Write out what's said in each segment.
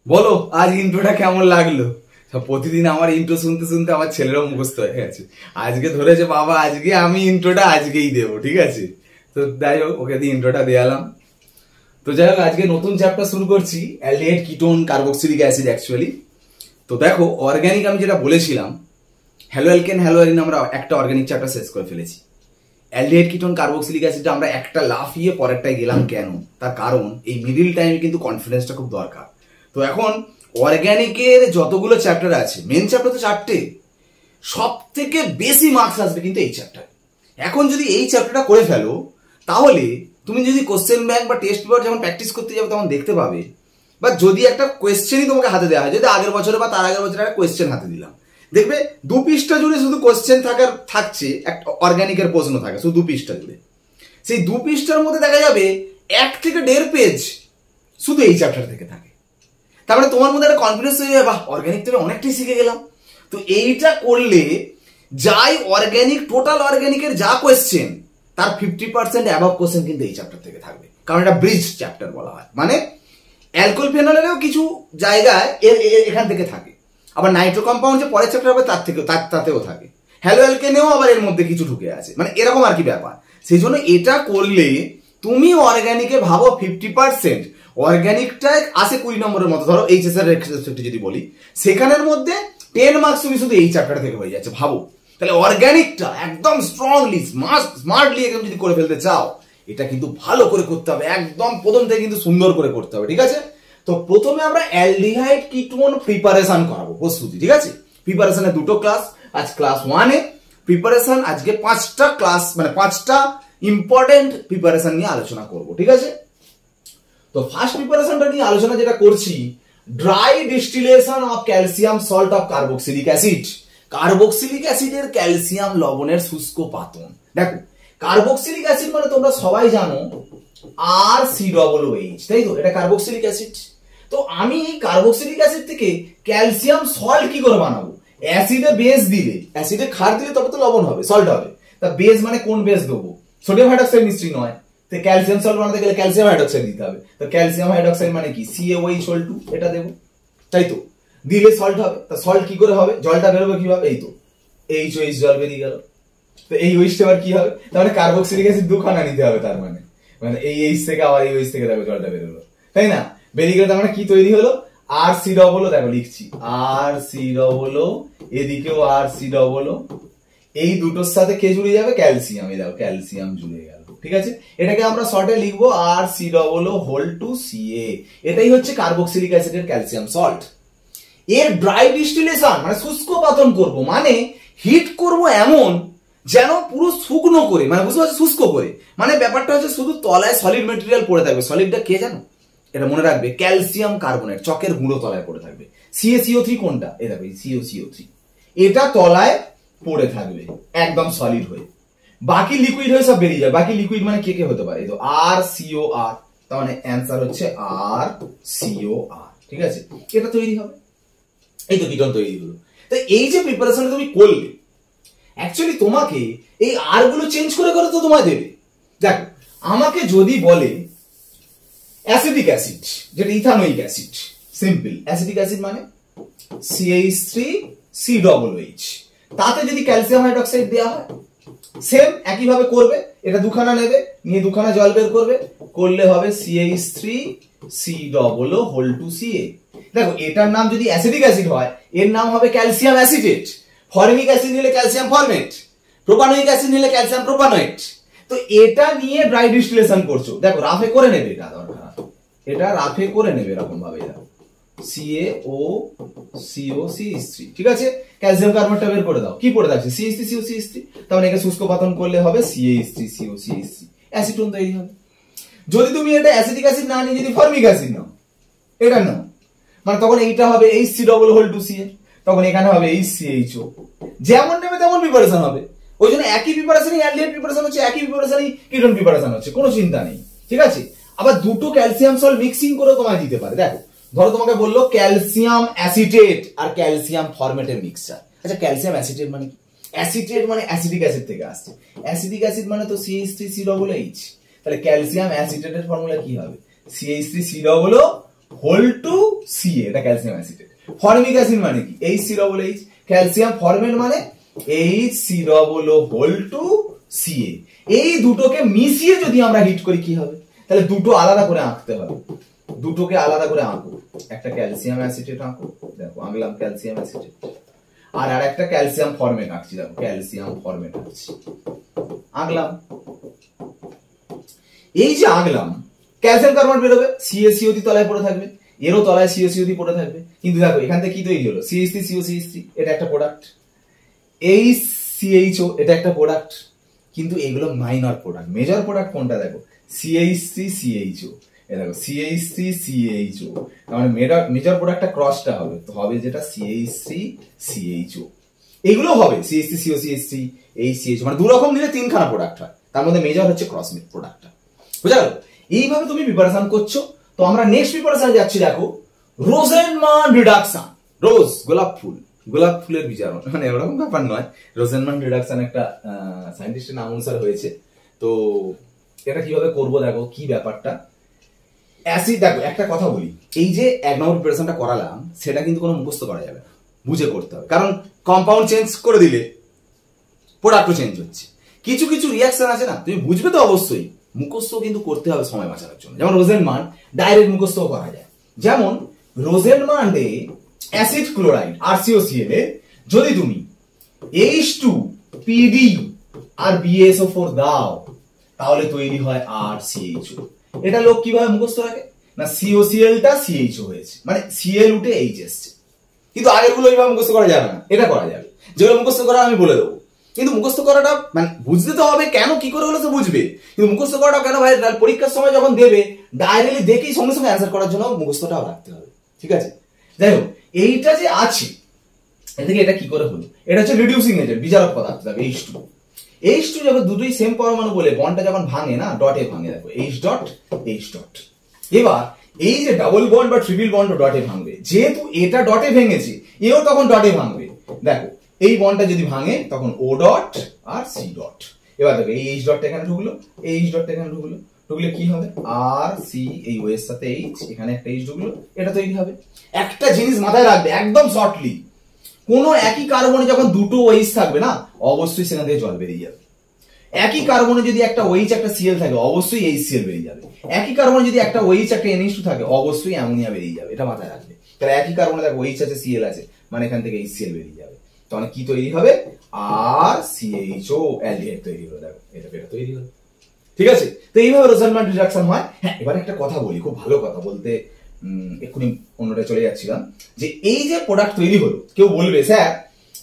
বলো আজ ইন্ট্রোটা কেমন লাগলো? প্রতিদিন আমার ইন্ট্রো শুনতে শুনতে আমার ছেলেরও মুখস্থ হয়ে গেছে। আজকে ধরেছে বাবা আজকে আমি ইন্ট্রোটা আজকেই দেবো, ঠিক আছে? তো যাই হোক, ওকে দিয়ে ইন্ট্রোটা দেয়ালাম। তো যাই হোক, আজকে নতুন চ্যাপ্টার শুরু করছি, aldehyde ketone carboxylic acid actually. তো দেখো, অর্গানিক আমি যেটা বলেছিলাম, হ্যালোঅ্যালকেন হ্যালোঅ্যালিন আমরা একটা অর্গানিক চ্যাপ্টার শেষ করে ফেলেছি। অ্যালডিহাইড কিটোন কার্বক্সিলিক অ্যাসিডটা আমরা একটা লাফিয়ে পরেরটায় গেলাম কেন? তার কারণ এই মিডিল টাইমে কিন্তু কনফিডেন্সটা খুব দরকার। তো এখন অর্গানিকের যতগুলো চ্যাপ্টার আছে, মেন চ্যাপ্টার তো 4টে, সব থেকে বেশি মার্কস আসবে কিন্তু এই চ্যাপ্টার। এখন যদি এই চ্যাপ্টারটা করে ফেলো, তাহলে তুমি যদি কোশ্চেন ব্যাংক বা টেস্ট পেপার যখন প্র্যাকটিস করতে যাবে তখন দেখতে পাবে, বা যদি একটা কোয়েশ্চেনই তোমাকে হাতে দেওয়া হয়, যদি আগের বছরে বা তার আগের বছরে একটা কোয়েশ্চেন হাতে দিলাম, দেখবে 2 পৃষ্ঠা জুড়ে শুধু কোয়েশ্চেন থাকছে, একটা অর্গানিকের প্রশ্ন থাকে শুধু 2 পৃষ্ঠা জুড়ে। সেই 2 পৃষ্ঠার মধ্যে দেখা যাবে 1 থেকে 1.5 পেজ শুধু এই চ্যাপ্টার থেকে থাকে। তারপরে তোমার মধ্যে একটা কনফিডেন্স হয়ে যাবে, বাহ অর্গানিক থেকে অনেকটাই শিখে গেলাম। তো এইটা করলে যাই অর্গানিক, টোটাল অর্গানিকের যা কোয়েশ্চেন তার 50% অ্যাবাভ কোয়েশ্চেন কিন্তু এই চ্যাপ্টার থেকে থাকবে, কারণ এটা ব্রিজ চ্যাপ্টার বলা হয়। মানে অ্যালকোহল ফেনলেরও কিছু জায়গায় এখান থেকে থাকে, আবার নাইট্রো কম্পাউন্ড যে পরের চ্যাপ্টার হবে তাতেও থাকে, হ্যালোঅ্যালকেনেও আবার এর মধ্যে কিছু ঢুকে আছে, মানে এরকম আর কি ব্যাপার। সেই জন্য এটা করলে তুমি অর্গানিকে ভাবো 50%, অর্গানিকটা আসে 20 নম্বরের মতো, ধরো এইচএস এর রেসপেক্টে যদি বলি, সেখানের মধ্যে 10 মার্কস তুমি শুধু এই চ্যাপ্টার থেকে হয়ে যাচ্ছে। ভাবো তাহলে অর্গানিকটা একদম স্ট্রংলি স্মার্টলি একদম যদি করে ফেলতে চাও, এটা কিন্তু ভালো করে করতে হবে, একদম প্রথম থেকে কিন্তু সুন্দর করে করতে হবে, ঠিক আছে? তো প্রথমে আমরা অ্যালডিহাইড কিটোন প্রিপারেশন করাবো, প্রস্তুতি, ঠিক আছে? প্রিপারেশনের 2টো ক্লাস, আজ ক্লাস 1-এ প্রিপারেশন, আজকে 5টা ক্লাস, মানে 5টা ইম্পর্টেন্ট প্রিপারেশন নিয়ে আলোচনা করব, ঠিক আছে? তো ফার্স্ট প্রিপারেশনটা নিয়ে আলোচনা যেটা করছি, dry distillation of calcium salt of carboxylic acid. Carboxylic অ্যাসিডের ক্যালসিয়াম লবণের শুষ্ক পাতন। দেখো, কার্বক্সিলিক অ্যাসিড মানে তোমরা সবাই জানো RCOOH, তাই তো? এটা কার্বক্সিলিক অ্যাসিড। তো আমি এই কার্বক্সিলিক অ্যাসিড থেকে ক্যালসিয়াম সল্ট কি করে বানাবো? অ্যাসিডে বেস দিলে, অ্যাসিডে ক্ষার দিলে তবে তো লবণ হবে, সল্ট হবে। তা বেস মানে কোন বেস দেবো? সোডিয়াম হাইড্রক্সাইড নিশ্চয়ই নয়। তো ক্যালসিয়াম সল্ট বানাতে গেলে ক্যালসিয়াম হাইড্রক্সাইড দিতে হবে। তো ক্যালসিয়াম হাইড্রক্সাইড মানে কি? CaOH2 এটা দেবো, তাই তো? দিলে সল্ট হবে। তা সল্ট কি করে হবে? জলটা বেরোবে কিভাবে? এই তো HOH জল বেরিয়ে গেল। তো এই OH আবার কি হবে? তার মানে কার্বক্সিলিক অ্যাসিড 2খানা নিতে হবে, তার মানে এই H থেকে আবার এই OH থেকে দেখো জলটা বেরোলো, তাই না? বেরিয়ে গেলে তার মানে কি তৈরি হলো? RCOO, দেখো লিখছি RCOO, এদিকেও RCOO, এই দুটোর সাথে কে জুড়ে যাবে? ক্যালসিয়াম। এই দেখো ক্যালসিয়াম জুড়ে গেল, ঠিক আছে? এটাকে আমরা শর্টে লিখবো RCOO(CA). এটাই হচ্ছে কার্বক্সিলিক অ্যাসিডের ক্যালসিয়াম সল্ট। এর ড্রাই ডিস্টিলেশন মানে শুষ্ক পাতন করব, মানে হিট করব এমন যেন পুরো শুকনো করে, মানে বুঝতে পারছো, শুষ্ক করে। মানে ব্যাপারটা হচ্ছে শুধু তলায় সলিড মেটেরিয়াল পড়ে থাকবে। সলিডটা কে জানো? এটা মনে রাখবে, ক্যালসিয়াম কার্বনেট, চকের গুঁড়ো তলায় পড়ে থাকবে। CaCO3 কোনটা? এই দেখো CaCO3, এটা তলায় পড়ে থাকবে একদম সলিড হয়ে। বাকি লিকুইড হয়ে সব বেরিয়ে যাবে। বাকি লিকুইড মানে কে কে হতে পারে? এই তো RCOR, তার মানে অ্যান্সার হচ্ছে RCOR, ঠিক আছে? এটা তৈরি হবে, এই তো কিটোন তৈরি হলো। তো এই যে প্রিপারেশন তুমি করলে, অ্যাকচুয়ালি তোমাকে এই আর গুলো চেঞ্জ করে করে তো তোমায় দেবে। দেখো, আমাকে যদি বলে অ্যাসিটিক অ্যাসিড, যেটা ethanoic acid, simple acetic acid মানে CH3COOH, তাতে যদি ক্যালসিয়াম হাইড্রক্সাইড দেওয়া হয়, সেম একই ভাবে করবে। এটা 2খানা নেবে, নিয়ে 2খানা জল বের করবে, করলে হবে CH3COO(CA). দেখো, এটার নাম যদি অ্যাসিডিক অ্যাসিড হয়, এর নাম হবে ক্যালসিয়াম অ্যাসিটেট। ফরমিক অ্যাসিড নিলে ক্যালসিয়াম ফরমেট, প্রোপানোয়িক অ্যাসিড নিলে ক্যালসিয়াম প্রোপানোয়েট। তো এটা নিয়ে ড্রাই ডিস্টিলেশন করছো। দেখো, রাফে করে নেবে, এটা দরকার, এটা রাফে করে নেবে এরকম ভাবে। দেখো CaOCO(CH3), ঠিক আছে? ক্যালসিয়াম কার্বনেটটা বের করে দাও, কি পড়ে থাকছে? CH3COCH3। তাহলে একে শুষ্ক পাতন করলে হবে CH3COCH3, অ্যাসিটোন তৈরি হবে। যদি তুমি এটা অ্যাসিটিক অ্যাসিড না নিয়ে যদি ফর্মিক অ্যাসিড নাও, এটা নাও, মানে তখন এইটা হবে HCOO(CA), তখন এখানে হবে HCHO। যেমন নেবে তেমন প্রিপারেশন হবে। ওই জন্য একই প্রিপারেশনই অ্যালডিহাইড প্রিপারেশন হচ্ছে, একই প্রিপারেশনই কিটোন প্রিপারেশন হচ্ছে, কোনো চিন্তা নেই, ঠিক আছে? আবার দুটো ক্যালসিয়াম সল্ট মিক্সিং করে তোমায় দিতে পারে। দেখো, ধরো তোমাকে বললো ক্যালসিয়াম অ্যাসিটেট আর ক্যালসিয়াম ফরমেটের মিক্সচার। আচ্ছা, ক্যালসিয়াম অ্যাসিটেট মানে কি? অ্যাসিটেট মানে অ্যাসিডিক অ্যাসিড থেকে আসছে। অ্যাসিডিক অ্যাসিড মানে তো CH3COOH। তাহলে ক্যালসিয়াম অ্যাসিটেটের ফর্মুলা কি হবে? CH3COOH হোল টু সিএ, এটা ক্যালসিয়াম অ্যাসিটেট। ফর্মিক অ্যাসিড মানে কি? HCOOH। ক্যালসিয়াম ফরমেট মানে HCOO হোল টু সিএ। এই দুটোকে মিশিয়ে যদি আমরা হিট করি কি হবে? তাহলে দুটো আলাদা করে আঁকতে হবে, দুটোকে আলাদা করে আঁকো। একটা ক্যালসিয়াম অ্যাসিটেট আঁকো, দেখো আঁকলাম ক্যালসিয়াম অ্যাসিটেট, আর একটা ক্যালসিয়াম ফরমেট আঁকছি, দেখো ক্যালসিয়াম ফরমেট আঁকছি, আঁকলাম। এই যে আঁকলাম, ক্যালসিয়াম কার্বন বেরোবে, CaCO3 তলায় পড়ে থাকবে, এরও তলায় CaCO3 পড়ে থাকবে। কিন্তু দেখো এখান থেকে কি তৈরি হলো? CH3COCH3, এটা একটা প্রোডাক্ট। HCHO, এটা একটা প্রোডাক্ট। কিন্তু এগুলো মাইনর প্রোডাক্ট। মেজর প্রোডাক্ট কোনটা দেখো? CH3CHO, এটা দেখো CH3CHO। তার মানে মেজর প্রোডাক্টটা ক্রসটা হবে, তো হবে যেটা CH3CHO। এগুলো হবে CH3COCH3, HCHO, মানে দু রকম নিলে তিনখানা প্রোডাক্ট হয়, তার মধ্যে মেজর হচ্ছে ক্রস প্রোডাক্টটা। বুঝা গেল? এইভাবে তুমি প্রিপারেশন করছো। তো আমরা নেক্সট প্রিপারেশনে যাচ্ছি, দেখো রোজেনমান রিডাকশন। রোজ গোলাপ ফুল, গোলাপ ফুলের বিচারণ, মানে এরকম ব্যাপার নয়। রোজেনমান রিডাকশন একটা সায়েন্টিস্টের নাম অনুসারে হয়েছে। তো এটা কিভাবে করবো দেখো, কি ব্যাপারটা। অ্যাসিড, দেখো একটা কথা বলি, এই যে এক নম্বর প্রিপারেশনটা করালাম, সেটা কিন্তু কোনো মুখস্থ করা যাবে না, বুঝে করতে হবে। কারণ কম্পাউন্ড চেঞ্জ করে দিলে প্রোডাক্টও চেঞ্জ হচ্ছে। কিছু কিছু রিয়াকশন আছে না, তুমি বুঝবে তো অবশ্যই, মুখস্থ কিন্তু করতে হবে সময় বাঁচানোর জন্য। যেমন রোজেনমান ডাইরেক্ট মুখস্থ করা যায়। যেমন রোজেনমান্ডে অ্যাসিড ক্লোরাইড RCOCl এ যদি তুমি H2PD আর BaSO4 দাও, তাহলে তৈরি হয় RCHO। এটা লোক কিভাবে মুখস্থ রাখে না, COCl টা CHO হয়েছে, মানে Cl উঠে H এসছে। কিন্তু আগের গুলো এইভাবে মুখস্থ করা যাবে না, এটা করা যাবে। যেগুলো মুখস্থ করা আমি বলে দেবো, কিন্তু মুখস্থ করাটা মানে বুঝতে তো হবে, কেন কি করে হলো তো বুঝবে। কিন্তু মুখস্থ করাটা কেন ভাই, পরীক্ষার সময় যখন দেবে ডাইরেক্টলি দেখেই সঙ্গে সঙ্গে অ্যান্সার করার জন্য মুখস্থটাও রাখতে হবে। ঠিক আছে, যাই হোক, এইটা যে আছে এদিকে এটা কি করে হলো, এটা হচ্ছে রিডিউসিং এজেন্ট, বিজারক পদার্থ। দেখো H2 যখন দুটোই সেম পরমাণু বলে বন্ডটা যখন ভাঙে না, ডটে ভাঙে, দেখো H ডট H ডট। এবার এই যে ডাবল বন্ড বা ট্রিপল বন্ড ডটে ভাঙবে, যেহেতু এটা ডটে ভেঙেছে, এও তখন ডটে ভাঙবে। দেখো এই বন্ডটা যদি ভাঙে তখন O ডট আর C ডট। এবার দেখো এই H ডটটা এখানে ঢুকলো, এই H ডটটা এখানে ঢুকলো, ঢুকলে কি হবে? আর সি, এই ও এর সাথে H, এখানে একটা H ঢুকলো, এটা তৈরি হবে। একটা জিনিস মাথায় রাখবে একদম শর্টলি, কোন একই কার্বনে যখন দুটো OH থাকবে না, অবশ্যই সেখান থেকে জল বেরিয়ে যাবে। একই কার্বনে যদি একটা OH একটা Cl থাকে, অবশ্যই HCl বেরিয়ে যাবে। একই কার্বনে যদি একটা OH একটা NH2 থাকে, অবশ্যই অ্যামোনিয়া বেরিয়ে যাবে। এটা মাথায় রাখবে। তাহলে একই কার্বনে দেখো OH আছে Cl আছে, মানে এখান থেকে HCl বেরিয়ে যাবে। তাহলে কি তৈরি হবে? RCHO অ্যালডিহাইড তৈরি হলো। দেখো এটা তৈরি হলো। ঠিক আছে, তো এইভাবে রোজেনমান রিডাকশন হয়। হ্যাঁ, এবার একটা কথা বলি, খুব ভালো কথা বলতে এক্ষুনি অন্যটা চলে যাচ্ছিলাম, যে এই যে প্রোডাক্ট তৈরি হলো, কেউ বলবে স্যার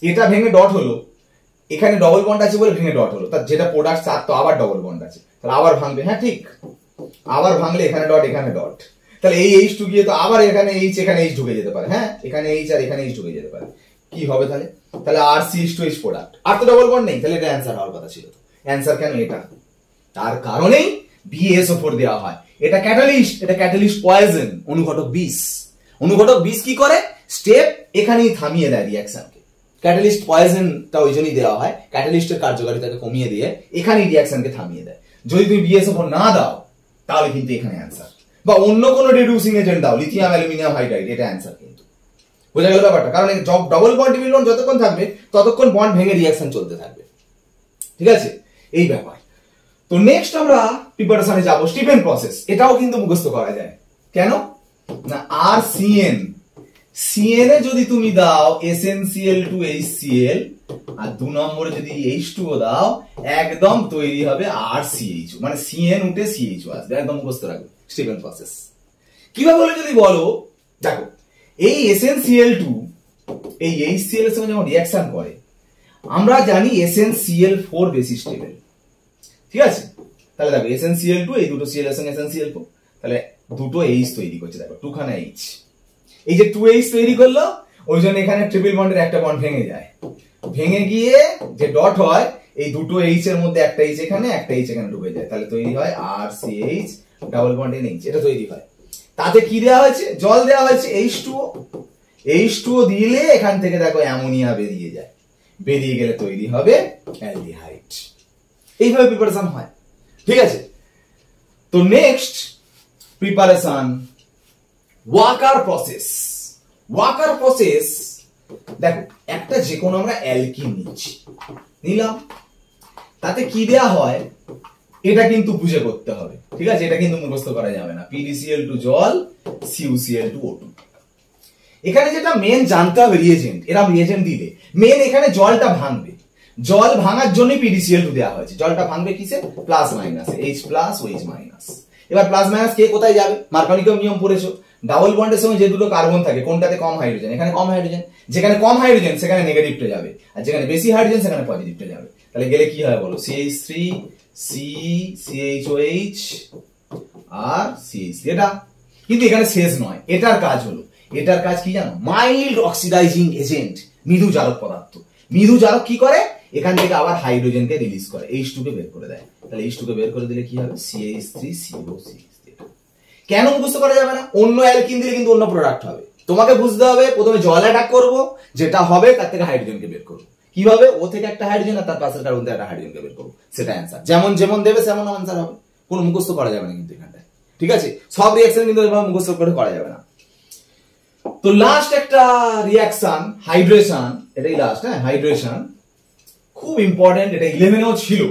এটা ভেঙে ডট হলো, এখানে ডবল বন্ড আছে বলে ভেঙে ডট হলো, তার যেটা প্রোডাক্ট তার তো আবার ডবল বন্ড আছে, তাহলে আবার ভাঙবে। হ্যাঁ ঠিক, আবার ভাঙলে এখানে ডট এখানে ডট, তাহলে এই H2 গিয়ে তো আবার এখানে H এখানে H ঢুকে যেতে পারে। হ্যাঁ, এখানে H আর এখানে H ঢুকে যেতে পারে। কি হবে তাহলে? তাহলে RCH2H প্রোডাক্ট, আর তো ডবল বন্ড নেই, তাহলে এটা অ্যান্সার হওয়ার কথা ছিল। অ্যান্সার কেন এটা? তার কারণেই BaSO4 দেওয়া হয়। এটা ক্যাটালিস্ট, এটা ক্যাটালিস্ট পয়জন, অনুঘটক বিষ। অনুঘটক বিষ কি করে? স্টেপ এখানেই থামিয়ে দেয় রিঅ্যাকশনকে। ক্যাটালিস্ট পয়জনটা ওই জন্যই দেওয়া হয়, ক্যাটালিস্টের কার্যকারিতাকে কমিয়ে দিয়ে এখানেই রিঅ্যাকশনকে থামিয়ে দেয়। যদি তুমি BaSO4 না দাও, তাহলে কিন্তু এখানে অ্যান্সার, বা অন্য কোনো রিডিউসিং এজেন্ট দাও, লিথিয়াম অ্যালুমিনিয়াম হাইড্রাইড, এটা অ্যান্সার কিন্তু। বোঝা গেল ব্যাপারটা? কারণ ডবল বন্ড ট্রিপল বন্ড যতক্ষণ থাকবে ততক্ষণ বন্ড ভেঙে রিঅ্যাকশন চলতে থাকবে। ঠিক আছে, এই ব্যাপার। তো নেক্সট আমরা প্রিপারেশনে যাব স্টিফেন প্রসেস। এটাও কিন্তু মুখস্থ করা যায়। কেন না, RCN, CN এ যদি তুমি দাও SnCl2HCl, আর 2 নম্বরে যদি H2O দাও, একদম তৈরি হবে RCHO, মানে CN উঠে CHO আসবে। একদম মুখস্থ রাখবে স্টিফেন প্রসেস। কিভাবে বলে যদি বলো, দেখো এই SnCl2 এই HCl এর সঙ্গে যখন রিঅ্যাকশন করে, আমরা জানি SnCl4 বেশি স্টেবল। ঠিক আছে, তাহলে দেখো SnCl2 এই দুটো Cl এর সঙ্গে SnCl4, তাহলে দুটো H তৈরি করছে। দেখো দুখানা H, এই যে 2H তৈরি করলো, ওই জন্য এখানে ট্রিপল বন্ডের একটা বন্ড ভেঙে যায়। ভেঙে গিয়ে যে ডট হয়, এই দুটো H এর মধ্যে একটা H এখানে একটা H এখানে ঢুকে যায়, তাহলে তৈরি হয় RCH ডাবল বন্ড NH। এটা তৈরি হয়। তাতে কি দেওয়া হয়েছে? জল দেওয়া হয়েছে H2O। H2O দিলে এখান থেকে দেখো অ্যামোনিয়া বেরিয়ে যায়, বেরিয়ে গেলে তৈরি হবে অ্যালডিহাইড। এইভাবে প্রিপারেশন হয়। ঠিক আছে, তো next preparation Wacker process. Wacker process দেখো, একটা যে কোনো আমরা অ্যালকিন নিচ্ছি, নিলাম, তাতে কি দেয়া হয় এটা কিন্তু বুঝে করতে হবে, ঠিক আছে? এটা কিন্তু মুখস্থ করা যাবে না। PDCl2 জল, CuCl2O2। এখানে যেটা মেন জানতে হবে রিয়েজেন্ট, এরা রিয়েজেন্ট দিলে মেন এখানে জলটা ভাঙবে, জল ভাঙার জন্য PDCl2 দেওয়া হয়েছে। জলটা ভাঙবে কিসে? প্লাস মাইনাসে, H প্লাস OH মাইনাস। এবার প্লাস মাইনাস কে কোথায় যাবে? মার্কনিকম নিয়ম পড়েছো, ডাবল বন্ডের সঙ্গে যে দুটো কার্বন থাকে কোনটাতে কম হাইড্রোজেন, এখানে কম হাইড্রোজেন, যেখানে কম হাইড্রোজেন সেখানে নেগেটিভটা যাবে, আর যেখানে বেশি হাইড্রোজেন সেখানে পজিটিভটা যাবে। তাহলে গেলে কি হয় বলো? CH3 C CHOH আর CH3। এটা কিন্তু এখানে শেষ নয়, এটার কাজ হলো, এটার কাজ কি জানো? মাইল্ড অক্সিডাইজিং এজেন্ট, মৃদু জারক পদার্থ। মৃদু জারক কি করে? এখান থেকে আবার হাইড্রোজেনকে রিলিজ করে, H2 কে বের করে দেয়। তাহলে H2 কে বের করে দিলে কি হবে? CH3COCH। কেন মুখস্থ করা যাবে না? অন্য অ্যালকিন দিলে কিন্তু অন্য প্রোডাক্ট হবে। তোমাকে বুঝতে হবে প্রথমে জল অ্যাটাক করব, যেটা হবে তার থেকে হাইড্রোজেনকে বের করব। কিভাবে? ও থেকে একটা হাইড্রোজেন আর তার পাশের কার্বন থেকে একটা হাইড্রোজেনকে বের করব, সেটা অ্যান্সার। যেমন যেমন দেবে সেমন অ্যান্সার হবে, কোনো মুখস্থ করা যাবে না কিন্তু এখানটায়, ঠিক আছে? সব রিঅ্যাকশন কিন্তু এভাবে মুখস্থ করে করা যাবে না। তো লাস্ট একটা রিঅ্যাকশন হাইড্রেশন, এটাই লাস্ট। হ্যাঁ, হাইড্রেশন খুব ইম্পর্টেন্ট, এটা 11এও ছিল।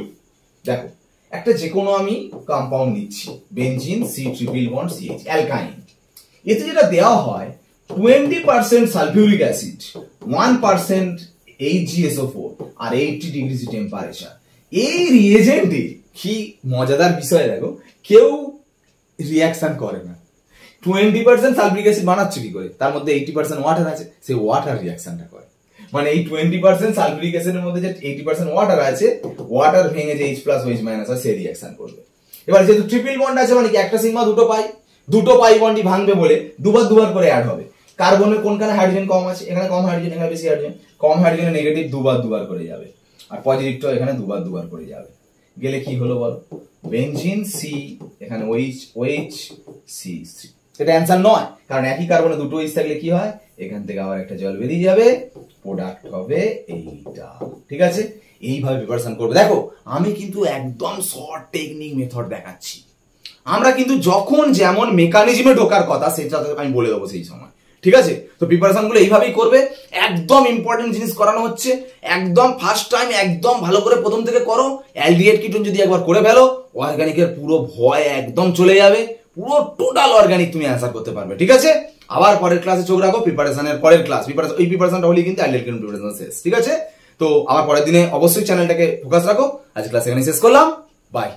দেখো, একটা যে কোনো আমি কম্পাউন্ড নিচ্ছি, benzene C triple bond CH, অ্যালকাইন। এতে যেটা দেওয়া হয় 20% সালফিউরিক অ্যাসিড, 1% HgSO4 আর 80 ডিগ্রি টেম্পারেচার। এই রিয়েজেন্টে কি মজাদার বিষয় দেখো, কেউ রিঅ্যাকশন করে না। 20% সালফিউরিক অ্যাসিড বানাচ্ছে কি করে? তার মধ্যে 80% ওয়াটার আছে, সেই ওয়াটার রিঅ্যাকশনটা করে। মানে এই 20% সালফিউরিক অ্যাসিডের মধ্যে যে 80% ওয়াটার আছে, ওয়াটার ভেঙে যে H প্লাস OH মাইনাস হয়, সে রিঅ্যাকশন করবে। এবার যেহেতু ট্রিপল বন্ড আছে, মানে কি একটা সিগমা দুটো পাই বন্ডই ভাঙবে বলে দুবার করে অ্যাড হবে। কার্বনের কোনখানে হাইড্রোজেন কম আছে, এখানে কম হাইড্রোজেন, এখানে বেশি হাইড্রোজেন। কম হাইড্রোজেনের নেগেটিভ দুবার করে যাবে, আর পজিটিভটাও এখানে দুবার করে যাবে। গেলে কি হলো বলো? বেনজিন C, এখানে OH C3। এটা অ্যান্সার নয়, কারণ একই কার্বনে দুটো H থাকলে কি হয়? এখান থেকে আবার একটা জল বেরিয়ে যাবে, প্রোডাক্ট হবে এইটা, ঠিক আছে? এইভাবে প্রিপারেশন করবে। দেখো, আমি কিন্তু একদম শর্ট টেকনিক মেথড দেখাচ্ছি। আমরা কিন্তু যখন যেমন মেকানিজমে ঢোকার কথা সেটা আমি বলে দেবো সেই সময়, ঠিক আছে? তো প্রিপারেশন গুলো এইভাবেই করবে। একদম ইম্পর্টেন্ট জিনিস করানো হচ্ছে, একদম ফার্স্ট টাইম একদম ভালো করে প্রথম থেকে করো। অ্যালডিহাইড কিটোন যদি একবার করে ফেলো, অর্গানিকের পুরো ভয় একদম চলে যাবে, পুরো টোটাল অর্গানিক তুমি অ্যান্সার করতে পারবে, ঠিক আছে? আবার পরের ক্লাসে চোখ রাখো, প্রিপারেশনের পরের ক্লাস, এই প্রিপারেশনটা হলেই কিন্তু অ্যালডিহাইড কিটোন প্রিপারেশন শেষ, ঠিক আছে? তো আবার পরের দিনে অবশ্যই চ্যানেলটাকে ফোকাস রাখো। আজ ক্লাস এখানে শেষ করলাম, বাই।